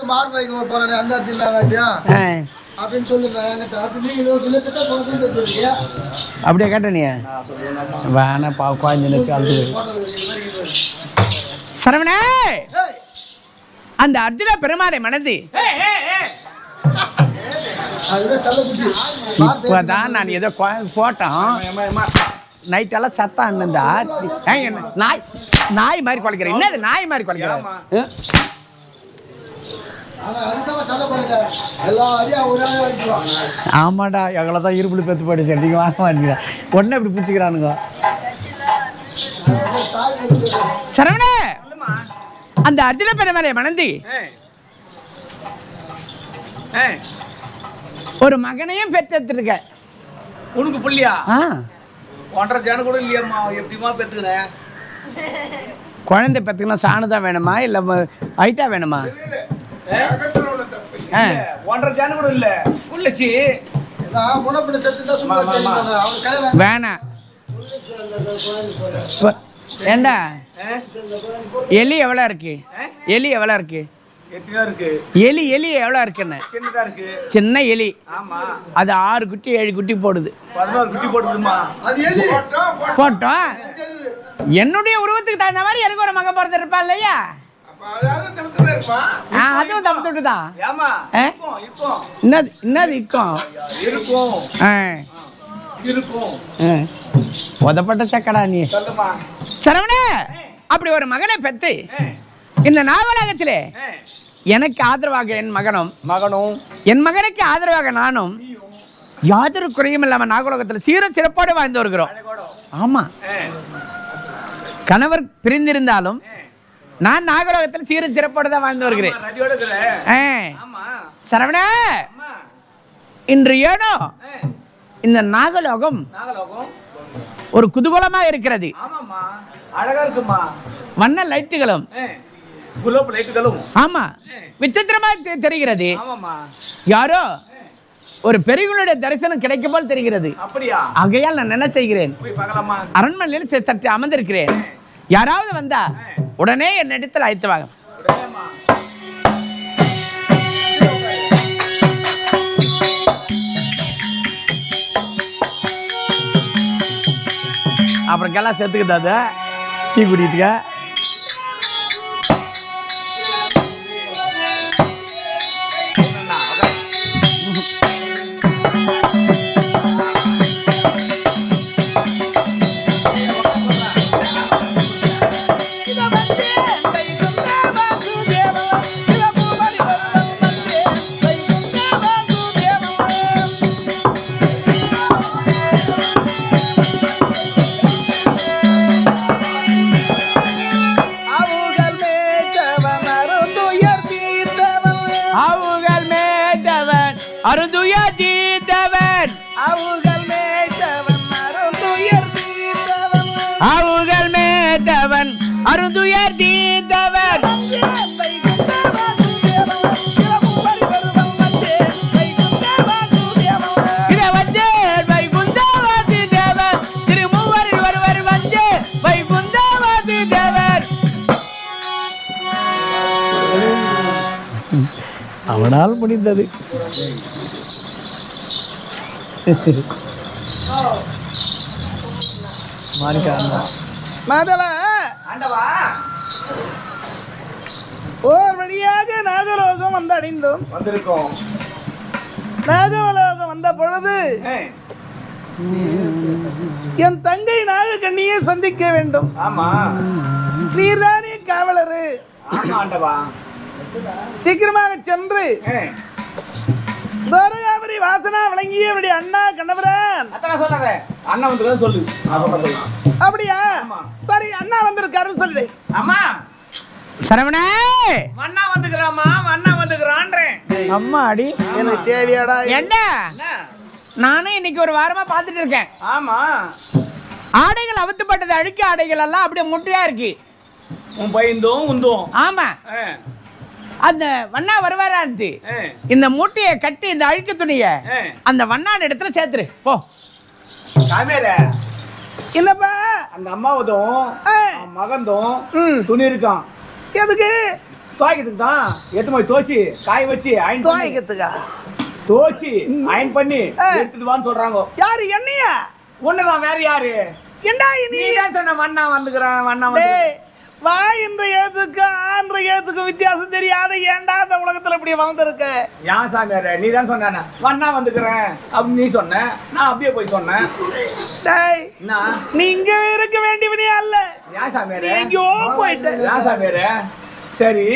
மார்பைக்கு போறேன் அந்த அப்படின்னு சொல்லுங்க. அப்படியே கேட்ட நீ வேணா குழந்தைனுக்கு அழுது சரவணே அந்த அர்ஜுன பெருமாளை மனது இப்பதான் நான் ஏதோ போட்டோம் நைட்டெல்லாம் சத்தம் இருந்தா நாய் நாய் மாதிரி குலைக்கிறேன். என்னது நாய் மாதிரி குலைக்கிறேன்? ஆமாடா எவ்வளோதான் இருப்புல பெற்று போயிட்டு சரி நீங்கள் வாங்க மாட்டீங்க உடனே இப்படி பிடிச்சிக்கிறானுங்க. சரவணே அந்த அர்ஜுன பெருமாளை மணந்து ஒரு மகனையும் பெற்றெடுத்துருக்க. உனக்கு புள்ளியா? 1.5 ஜானு கூட இல்லையம்மா. எப்படிமா பெற்றுக்கிறேன்? குழந்தை பெற்றுக்கணும் சாணுதான் வேணுமா இல்லை ஹைட்டா வேணுமா? 1.5 ஜானு கூட இல்லை. புள்ளச்சி வேணாம். ஏண்டா எலி எவ்வளோ இருக்கு? எலி எவ்வளோ இருக்கு? எலி எலி எவ்வளோ இருக்குன்னு சின்ன எலி அது 6 குட்டி 7 குட்டி போடுது. 11 குட்டி போடுதுமா. போட்டோம் என்னுடைய உருவத்துக்கு தகுந்த மாதிரி எனக்கு ஒரு மகன் பிறந்து இருப்பா இல்லையா? அதுவும் தப்பு தான். என்னது இருக்கும் உதப்பட்ட சக்கடா நீ. சரவணே அப்படி ஒரு மகனை பெற்று இந்த நாவலகத்திலே எனக்கு ஆதரவாக என் மகனும் என் மகனுக்கு ஆதரவாக நானும் யாதொரு குறையும் இல்லாம நாகலோகத்தில் சீர சிறப்போடு வாழ்ந்து வருகிறோம். ஆமா கணவர் பிரிந்திருந்தாலும் நான் நாகலோகத்தில் சீர சிறப்போடு தான் வாழ்ந்து வருகிறேன். சரவணே இன்று ஏனோ இந்த நாகலோகம் ஒரு குதூகலமா இருக்கிறது. அழகா இருக்குமா. வண்ண லைட்டுகளும் ஆமா விசித்திரமா தெரிகிறது. யாரோ ஒரு பெரியவங்களுடைய தரிசனம் கிடைக்கும் போல் தெரிகிறது. ஆகையால் நான் என்ன செய்கிறேன், அரண்மனையில் சற்று அமர்ந்திருக்கிறேன். யாராவது வந்தா உடனே என் இடத்தில் அழைத்து வாங்க. அப்புறம் கெல்லாம் சேர்த்துக்கிட்டாது டீ குடித்துக்க. அருந்துயர் தீர்த்தவன் அவுகள் மேத்தவன் அருந்துயர் தீர்த்தவன் திருமூவரில் ஒருவர் வந்து வைகுந்தவாதி தேவர். அவனால் முடிந்தது. ஓர் வழியாக நாகலோகம் வந்து அடைந்தோம். நாகலோகம் வந்த பொழுது என் தங்கை நாகக்கண்ணியை சந்திக்க வேண்டும். நீர்தானே காவலரு. சீக்கிரமாக சென்று தோரகாபுரி வாசனா விளங்கியவருடைய அண்ணா கணவரன் சொல்லு. அப்படியா? சரி அண்ணா வந்திருக்காருன்னு சொல்லு. அம்மா சரவணே மண்ணா வந்துக்கிறாமா மண்ணா வந்துக்கிறான்றேன். அம்மா அடி எனக்கு தேவையாடா. என்ன நானும் இன்னைக்கு ஒரு வாரமா பார்த்துட்டு இருக்கேன். ஆமா ஆடைகள் அவுத்துப்பட்டது அழுக்கு ஆடைகள் எல்லாம் அப்படியே முட்டையா இருக்கு. உன் பையந்தும் உந்தும். ஆமா அந்த வண்ணா வருவாரான்ட்டு இந்த மூட்டையை கட்டி இந்த அழுக்கு துணிய அந்த வண்ணான் இடத்துல சேர்த்துரு போ. என்னப்பா அந்த அம்மாவதும் மகந்தும் துணி இருக்கான். எதுக்கு? துவைக்கிறதுக்கு தான் எடுத்து போய் தோச்சி காய வச்சு அயன் பண்ணி துவைக்கிறதுக்கா தோச்சி அயன் பண்ணி எடுத்துட்டு வான்னு சொல்றாங்க. யாரு என்னையா? ஒண்ணுதான், வேற யாரு? என்ன நீ தான் சொன்ன வண்ணா வந்துக்கிறேன் வண்ணா டேய், வா என்ற எழுத்துக்கு ஆன்ற எழுத்துக்கு வித்தியாசம் தெரியாத ஏன்டா இந்த உலகத்துல இப்படி வளர்ந்துருக்க? ஏன் சாமியார நீ தான் சொன்ன வண்ணா வந்துக்கிறேன் அப்படின்னு நீ சொன்ன, நான் அப்படியே போய் சொன்னேன். டேய், என்ன நீ இங்க இருக்க வேண்டியவனே அல்ல. ஏன் சாமியார நீ எங்கேயோ போயிட்ட. ஏன் சாமியார? சரி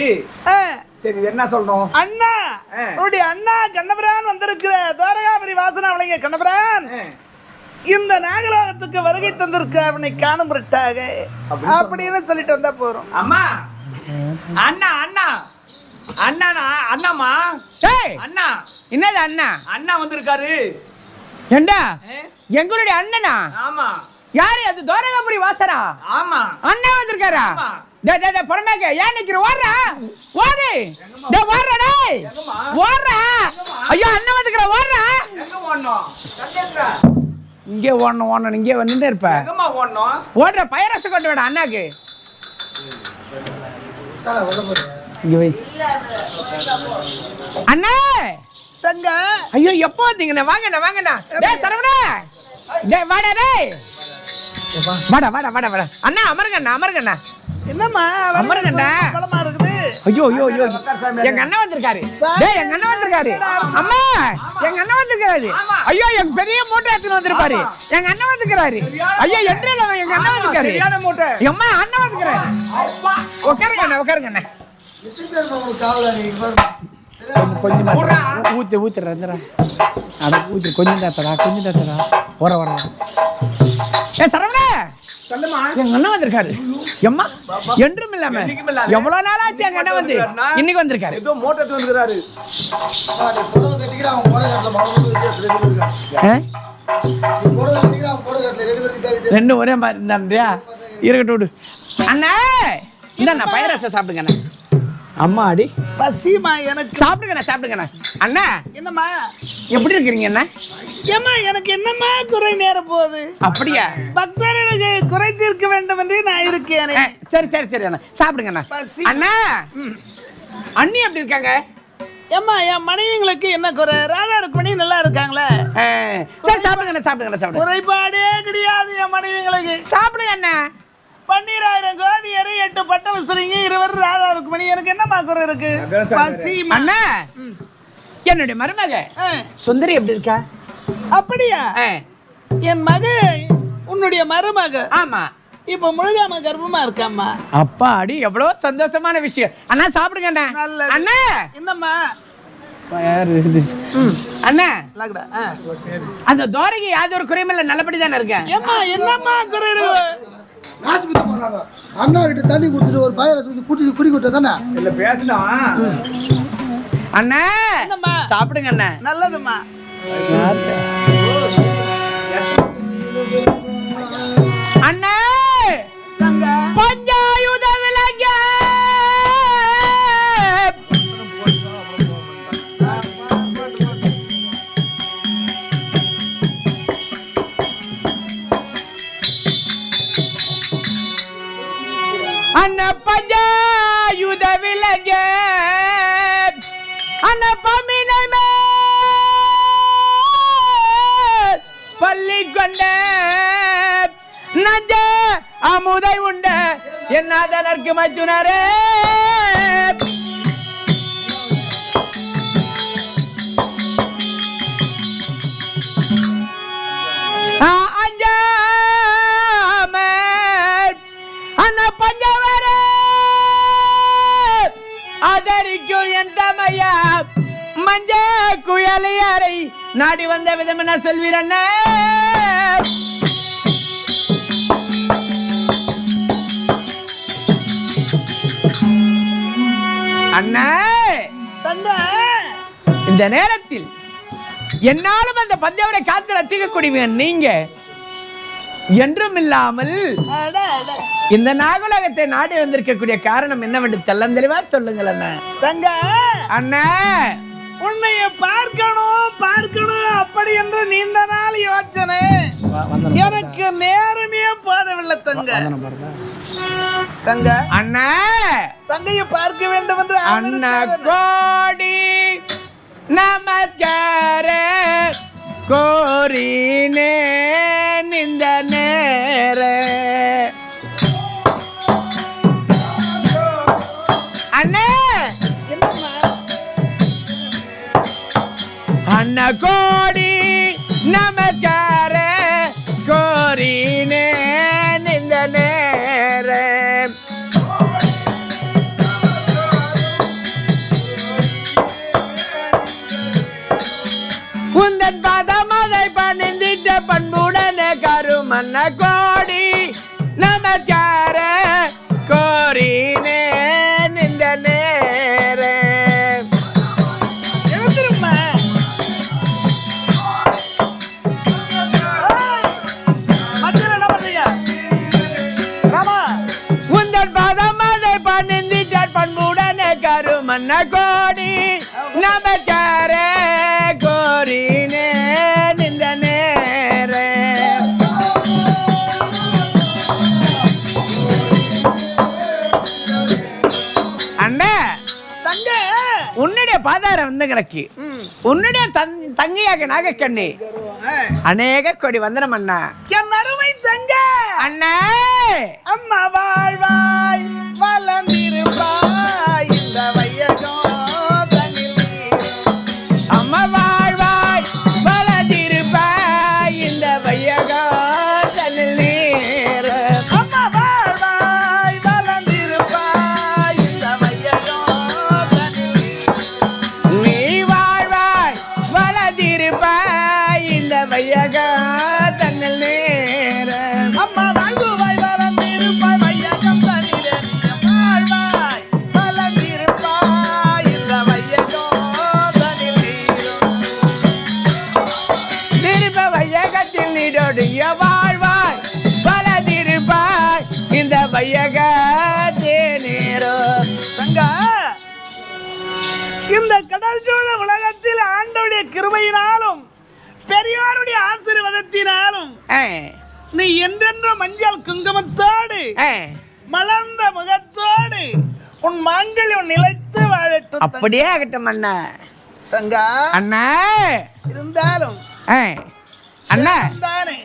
ஆ, சரி என்ன சொல்லணும்? அண்ணா உன்னுடைய அண்ணா கண்ணபிரான் வந்திருக்கிற தோரகாபுரி வாசனா அவளைங்க கண்ணபிரான் இந்த நாகலோகத்துக்கு வருகை தந்திருக்க அவனை காணும் பொருட்டாக அப்படின்னு சொல்லிட்டு வந்தா போறோம். அம்மா அண்ணா அண்ணா அண்ணா அண்ணாமா டேய் அண்ணா என்னது அண்ணா? அண்ணா வந்திருக்காரு. ஏண்டா எங்களுடைய அண்ணனா? ஆமா. யாரு அது? தோரகாபுரி வாசனா? ஆமா. அண்ணா வந்திருக்காரா? ஆமா. டேய் டேய் டேய் பொறுமையா ஏன் நிக்கிற? ஓடுறா ஓடு. டேய் ஓடுறா டேய். ஓடுறா. ஐயோ அண்ணா வந்திருக்காரா? ஓடுறா. எங்க ஓடணும்? கண்டேங்கடா. இங்கே ஓடணும் இங்கே வந்துட்டே இருப்ப. எங்கம்மா ஓடணும்? ஓடுற பைரஸ் கொண்டு வேடா அண்ணாக்கு. இங்க வை. அண்ணா தங்க ஐயோ எப்போ வந்தீங்கண்ணா? வாங்கண்ணா. டேய் சரவணா. டேய் வாடா டேய். வாடா. அண்ணா அமருங்கண்ணா. என்னம்மா அமருங்கண்ணா. பலமா இருக்குது. ஐயோ எங்க அண்ணன் வந்திருக்காரு. டேய் எங்க அண்ணன் வந்திருக்காரு. அம்மா எங்க அண்ணன் வந்திருக்காரு. ஐயோ எங்க பெரிய மூட்டை எடுத்துட்டு வந்திருப்பாரு. எங்க அண்ணன் வந்திருக்காரு. ஐயோ என்றே எங்க அண்ணன் வந்திருக்காரு. சரியான மூட்டை. அம்மா அண்ணன் வந்திருக்காரு. உட்காருங்க. கொஞ்சம் ஊத்துறா. அட ஊத்து கொஞ்சம் தாத்தடா. வர. ஏ சரவணா சொல்லுமா. எங்க அண்ணன் வந்திருக்காரு. எம்மா என்றும் இல்லாம எவ்வளவு நாள் ஆச்சு எங்க அண்ணன் வந்து இன்னைக்கு வந்திருக்காரு. ஏதோ மூட்டை வந்துக்கிறாரு. ரெண்டும் ஒரே மாதிரி இருந்தா இருக்கட்டும் விடு. அண்ணா இந்த பயிரச சாப்பிடுங்க அண்ணா. அம்மா அடி பசிமா எனக்கு. சாப்பிடுங்கண்ணா. அண்ணா என்னம்மா எப்படி இருக்கிறீங்க அண்ணா? ஏம்மா எனக்கு என்னம்மா குறை நேர போகுது? அப்படியா? பக்தர்களுக்கு குறை தீர்க்க வேண்டும் என்று நான் இருக்கேன். சரி அண்ணா சாப்பிடுங்கண்ணா. அண்ணா அண்ணி எப்படி இருக்காங்க? ஏம்மா என் மனைவிங்களுக்கு என்ன குறை? ராதா ருக்மணி நல்லா இருக்காங்களே. சரி சாப்பிடுங்க. குறைபாடே கிடையாது என் மனைவிங்களுக்கு. சாப்பிடுங்க அண்ணா. 12,000 கோடியரை 8 பட்ட வஸ்திரங்க 20 ராதா ருக்மணி. எனக்கு என்னம்மா குறை இருக்கு? பசிமா. அண்ணா என்னுடைய மருமக சுந்தரி எப்படி இருக்கா? அப்படியா? என் மக உன்னுடைய மருமக? ஆமா. இப்ப முழுகாம கர்ப்பமா இருக்காம்மா. அப்பா அடி எவ்வளவு சந்தோஷமான விஷயம். அண்ணா சாப்பிடுங்க அண்ணா. அண்ணா என்னம்மா அண்ணா லக்டா அந்த தோரைக்கு யாவது ஒரு குறையும் இல்ல, நல்லபடி தானே இருக்கேன். ஏம்மா என்னம்மா குறை இருக்கு? அண்ணா கிட்ட தண்ணி குடுத்துட்டு ஒரு பயிரை குடி கொடுத்தா தானே இல்ல பேசினா. அண்ணா சாப்பிடுங்க அண்ணா. நல்லதும்மா. அண்ணா தங்க பஞ்சாயுத விலங்க அண்ணா பஞ்சாயுத விலங்க அண்ணா பமினமே பள்ளி கொண்ட நஞ்ச அமுதை உண்ட என்னாதனர்க்கு மைத்துனரே. அஞ்சாம அண்ணா பஞ்சவரே ஆதரிக்கும் என் தமையா மஞ்ச குயலையாரை நாடி வந்த விதம் என்ன சொல்வீர் அண்ணா? அண்ணா தங்க இந்த நேரத்தில் என்னாலும் அந்த பஞ்சவரை காத்து ரசிக்கக்கூடிய நீங்க என்றும் இல்லாமல் இந்த நாகுலகத்தை நாடி வந்திருக்கக்கூடிய காரணம் என்னவென்று தெள்ளந்தெளிவா சொல்லுங்கள் அண்ணா. தங்க அண்ணா உன்னைய பார்க்கணும் அப்படி என்று நீண்ட நாள் யோசனை. எனக்கு நேரமே போதவில்லை தங்க. அண்ணா தங்கைய பார்க்க வேண்டும் என்று அண்ணா கோடி நமஸ்கார கோரினே இந்த நேர அண்ணே அண்ணா கோடி நமஸ்கார கோரினே இந்த நேர உந்தன் பாதமதை பணிந்திட்ட பண்புடனே கருமன்ன கோடி நமஸ்கார கோரினே இந்த நேர உந்தன் பாதமதை பணிந்திட்ட பண்புடனே கருமன்ன கோடி நமஸ்கார கோரினே இந்த நேர அண்ணா தங்க உன்னுடைய பாதார வந்தங்களுக்கு உன்னுடைய தங்கையாக நாகக்கண்ணி அநேக கோடி வந்தனம் அண்ணா. என் அருமை தங்க அண்ணா அம்மா வாழ்வாய் வளர்ந்திருப்பாய் இந்த வையகம் தண்ணில். அம்மா வாழ்வாய் வளர்ந்திருப்பாய் இந்த வையகம் தண்ணில். அம்மா வாழ்வாய் வளர்ந்திருப்பாய் இந்த வையகம் தண்ணில். நீ வாழ்வாய் வளர்ந்திருப்பாய் இந்த வையகம் தண்ணில் நேர. அம்மா வாழ்வாய் வளர்ந்திருப்பாய் வையகம் தண்ணில். வாழ்வாய் வளர்ந்திருப்பாய் இந்த வையகம் தண்ணில். திருப்ப வையகத்தில் நீடோடிய வாழ்வாய் வளர்ந்திருப்பாய் இந்த வையகத்தே நேரோ. தங்கா இந்த கடல் சூழ உலகத்தில் ஆண்டோடைய கிருபையினாலும் பெரியாருடைய ஆசீர்வாதத்தினாலும் நீ என்றென்ற மஞ்சள் குங்குமத்தோடு மலர்ந்த முகத்தோடு உன் மாங்கல்யம் நிலைத்து வாழட்டும். அப்படியே ஆகட்டும் அண்ணா. தங்கா அண்ணா இருந்தாலும் அண்ணா தானே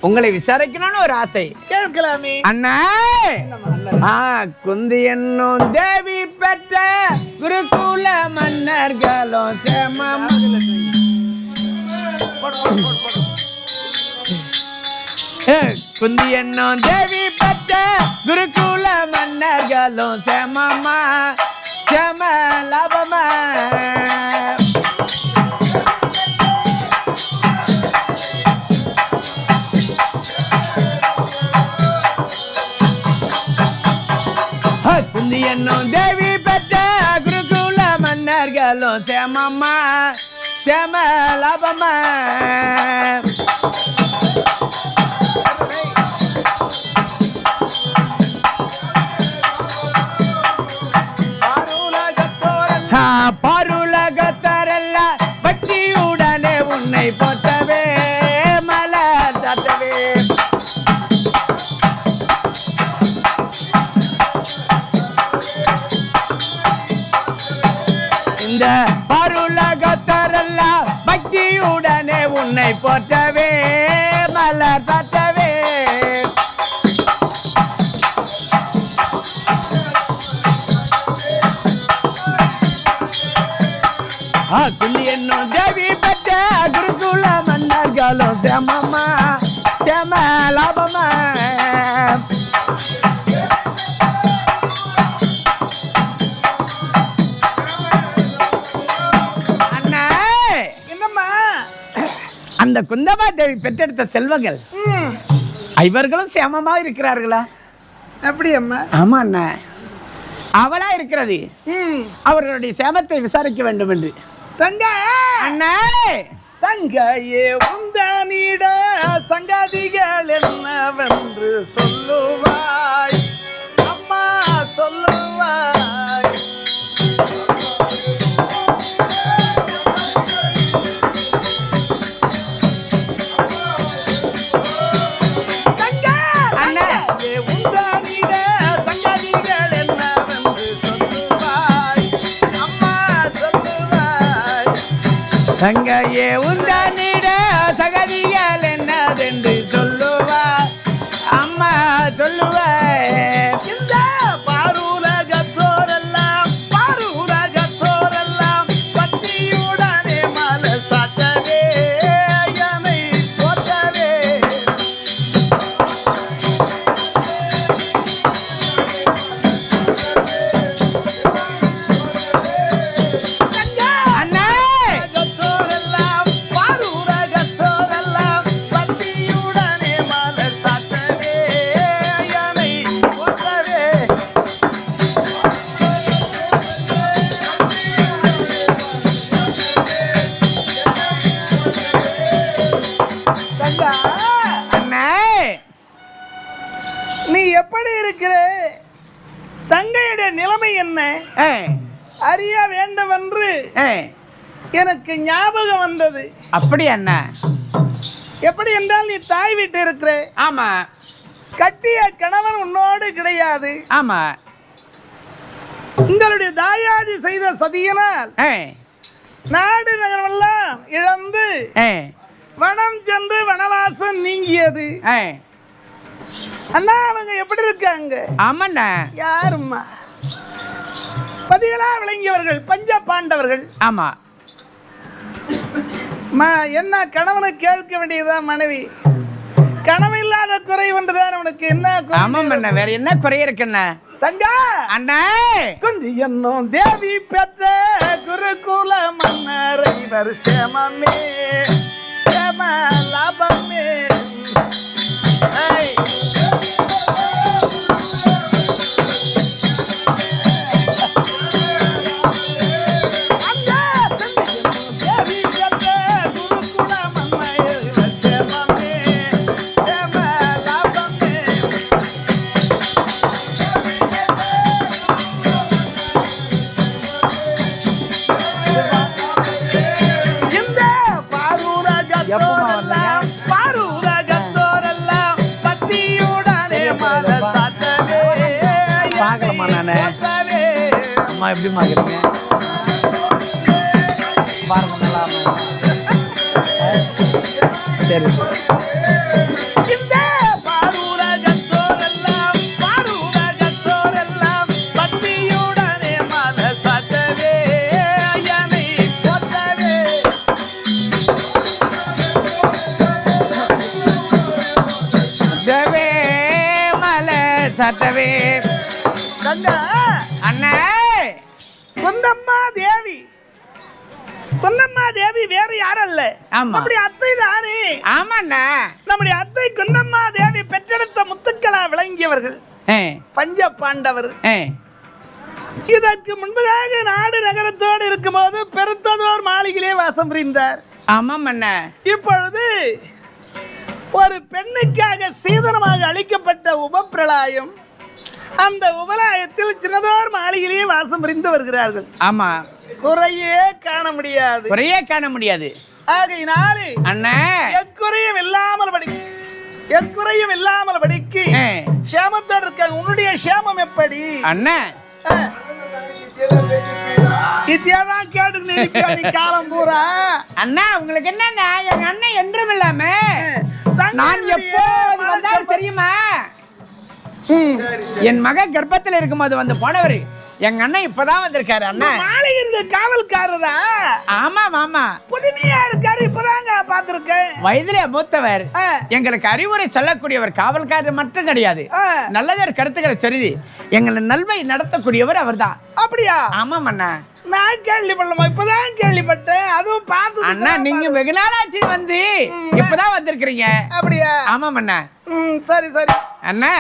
உங்களை விசாரிக்கணும்னு ஒரு ஆசை. கேட்கலாமே அண்ணா குந்தி என்னும் தேவி பெற்ற குருகுல மன்னர்களும் சேமம். குந்தி என்னும் தேவி பெற்ற குருகுல மன்னர்களும் சேமமா சேம லாபமா. குந்தி என்னும் தேவி பெற்ற குருகுல மன்னர்களும் சேமம்மா சேம லாபமா. பாருலகத்தரல்ல பக்தியுடனே உன்னை போற்றவே மலர் தட்டவே. இந்த பருலகத்தரல்ல பக்தியுடனே உன்னை போற்றவே மலர் தட்டவே. குந்தி என்னும் தேவி பெற்ற குருகுல மன்னர்களும் சேமம்மா சேம லாபமா. அண்ணா என்னம்மா அந்த குந்தமா தேவி பெற்றெடுத்த செல்வங்கள் இவர்களும் சேமமா இருக்கிறார்களா? எப்படி அம்மா? ஆமா அண்ணா அவளா இருக்கிறது. அவர்களுடைய சேமத்தை விசாரிக்க வேண்டும் என்று. தங்க அண்ணா தங்கையே உந்தனிட சங்கதிகள் என்னவென்று சொல்லுவாய் அம்மா சொல்லுவாய். தங்கையே உந்தனிட சகதியால் என்னதென்று சொல்லுவா அம்மா சொல்லுவா. இந்த பாரூரகத்தோரெல்லாம் பத்தியுடனே மலை சாட்டவே என்னை போற்றவே. அண்ணா பாரூரகத்தோரெல்லாம் பத்தியுடனே மலை சாட்டவே என்னை போற்றவே. தங்கா, அண்ணா நீ எப்படி இருக்கிற? தங்கையுடைய நிலைமை என்ன அறிய வேண்டும் என்று எனக்கு ஞாபகம் வந்தது. அப்படி அண்ணா? எப்படி என்றால் நீ தாய் வீட்டு இருக்கிற, ஆமா கட்டிய கணவன் உன்னோடு கிடையாது. ஆமா. உங்களுடைய தாயாதி செய்த சதியினால் நாடு நகரெல்லாம் இழந்து வனம் சென்று வனவாசம் நீங்கியது. அண்ணா அவங்க எப்படி இருக்காங்க? ஆமாண்ணா. யாரும்மா? பதிகளா விளங்கியவர்கள், பஞ்ச பாண்டவர்கள். ஆமா. என்ன கணவனை கேட்க வேண்டியதுதான் மனைவி. கணவன் இல்லாத குறை ஒன்றுதான் அவனுக்கு. என்ன ஆமாம் அண்ணா, வேற என்ன குறை இருக்குண்ணா? தங்கா அண்ணா குந்தி என்னும் தேவி பெற்ற குருகுல மன்னரை வருஷமே லாபமே. அம்மா எப்படி மாக்கிறீங்க பாருங்க, நல்லா சரி. இந்த பாரூரகத்தோரெல்லாம் பத்தியுடனே மலை சாட்டவே என்னை போற்றவே. தேவே மலை சட்டவே. தங்கா அண்ணா குந்தம்மா தேவி வேற யாரும் இல்ல, ஆமா. நம்முடைய அத்தை தானே. ஆமாண்ணா. நம்முடைய அத்தை குந்தம்மா தேவி பெற்றெடுத்த முத்துக்களா விளங்கியவர்கள் பஞ்ச பாண்டவர். இதற்கு முன்பதாக நாடு நகரத்தோடு இருக்கும்போது பெருத்ததோர் மாளிகையிலே வாசம் புரிந்தார். ஆமாம் அண்ணா. இப்பொழுது ஒரு பெண்ணுக்காக சீதனமாக அளிக்கப்பட்ட உபப்பிரளாயம். அந்த உபலாயத்தில் சின்னதோர் மாளிகையிலேயே வாசம் புரிந்து வருகிறார்கள். ஆமா. குறையே காண முடியாது. குறையே காண முடியாது. ஆகையினாலே அண்ணா எக்குறையும் இல்லாமல் படிக்கு சேமத்தோடு இருக்காங்க. உன்னுடைய சேமம் எப்படி அண்ணா? இத்தியாதான் கேட்டு காலம் பூரா. அண்ணா உங்களுக்கு என்னன்னா, எங்க அண்ணன் என்றும் இல்லாம நான் எப்போ வந்தாலும் தெரியுமா? என் மக கர்ப்பத்தில் இருக்கும்போது வந்து போனவர் எங்க அண்ணன் இப்பதான் வந்திருக்காரு. அண்ணா மாளிகை காவல்காரரா? ஆமா மாமா, புதுமையா இருக்காரு. இப்பதாங்க பாத்திருக்கேன். வயதிலே மூத்தவர், எங்களுக்கு அறிவுரை சொல்லக்கூடியவர். காவல்காரர் மட்டும் கிடையாது, நல்லதொரு கருத்துக்களை சொல்லி எங்களை நல்வை நடத்தக்கூடியவர் அவர் தான். அப்படியா? ஆமாம் அண்ணா. நான் கேள்விப்படலாமா? இப்பதான் கேள்விப்பட்டேன். அதுவும் பார்த்து. அண்ணா நீங்க வெகு நாளாச்சு வந்து இப்பதான் வந்திருக்கிறீங்க. அப்படியா? ஆமாம் அண்ணா. சரி சரி அண்ணா.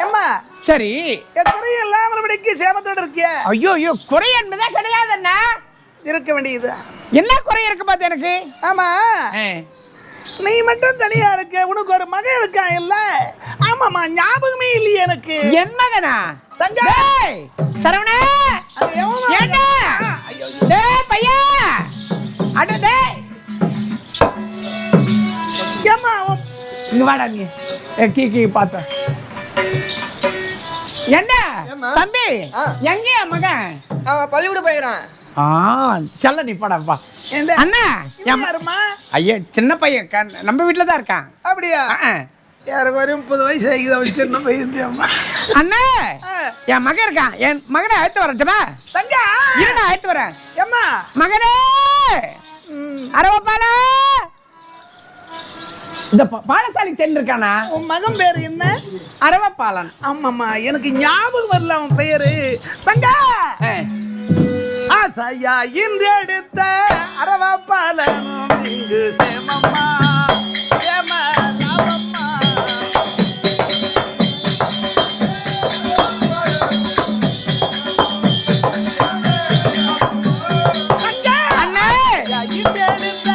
அம்மா சரி, குறை இல்லாமல் படிக்க சேமத்தோடு இருக்கிய? ஐயோ ஐயோ, குறை என்பதே கிடையாது அண்ணா. இருக்க வேண்டியது. என்ன குறை இருக்கு பார்த்து எனக்கு? ஆமா, நீ மட்டும் தனியா இருக்க. உனக்கு ஒரு மகன் இருக்கான் இல்ல? ஆமாமா, ஞாபகமே இல்லையே எனக்கு. என் மகனா? தங்கா சரவணா, ஏண்டா டேய் பையா, அட டேய் ஏம்மா இங்க வாடா நீ. கீ பாத்த என்ன தம்பி, எங்கயா மகன்? அவன் பள்ளிக்கூட போயிடறான். செல்ல நீ போடப்பா ஏண்டா? அண்ணா இவன் யாரும்மா? ஐயா சின்ன பையன் நம்ம வீட்டில் தான் இருக்கான். அப்படியா? யாருக்கு வரையும் 30 வயசு ஆகிது. அவன் சின்ன பையன். அண்ணா என் மகன் இருக்கான். என் மகனை அழைத்து வரட்டுமா? தங்கா இருடா அழைத்து வரேன். ஏம்மா மகனே அரவப்பால இந்த பாடசாலை சென்றிருக்கானா? உன் மகன் பேரு என்ன? அரவப்பாலன். ஆமாம்மா, எனக்கு ஞாபகம் வரல அவன் பெயரு. தங்கா ஆசையா இன்று எடுத்த அரவப்பாலனும் இங்கு சேமம்மா சேம ராமம்மா. அண்ணே இன்று எடுத்த